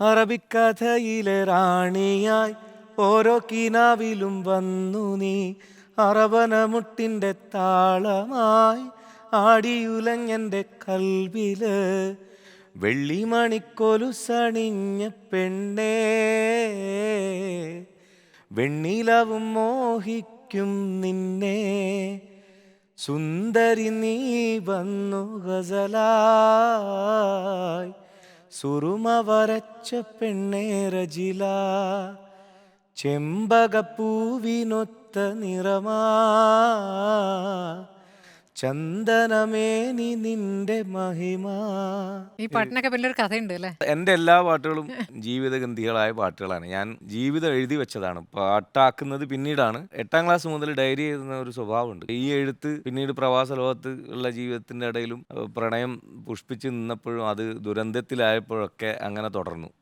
അറബിക്കഥയിലെ റാണിയായി ഓരോ കിനാവിലും വന്നു നീ. അറബനമുട്ടിൻ്റെ താളമായി ആടിയുലഞ്ഞെൻ്റെ കൽവില്. വെള്ളിമണിക്കൊലുസണിഞ്ഞ പെണ്ണേ, വെണ്ണിലവും മോഹിക്കും നിന്നെ. സുന്ദരി നീ വന്നു ഗസലായി, സുറുമ വരച്ച പെണ്ണേ റജില. ചെമ്പകപ്പൂവിനൊത്ത നിറമാ, ചന്ദനമേനി നിന്റെ മഹിമ. ഈ പാട്ടിനൊക്കെ വലിയൊരു കഥയുണ്ട് അല്ലേ? എൻ്റെ എല്ലാ പാട്ടുകളും ജീവിതഗന്ധികളായ പാട്ടുകളാണ്. ഞാൻ ജീവിതം എഴുതി വെച്ചതാണ്, പാട്ടാക്കുന്നത് പിന്നീടാണ്. 8ാം ക്ലാസ് മുതൽ ഡയറി എഴുതുന്ന ഒരു സ്വഭാവമുണ്ട്. ഈ എഴുത്ത് പിന്നീട് പ്രവാസ ലോകത്ത് ഉള്ള ജീവിതത്തിൻ്റെ ഇടയിലും പ്രണയം പുഷ്പിച്ച് നിന്നപ്പോഴും അത് ദുരന്തത്തിലായപ്പോഴൊക്കെ അങ്ങനെ തുടർന്നു.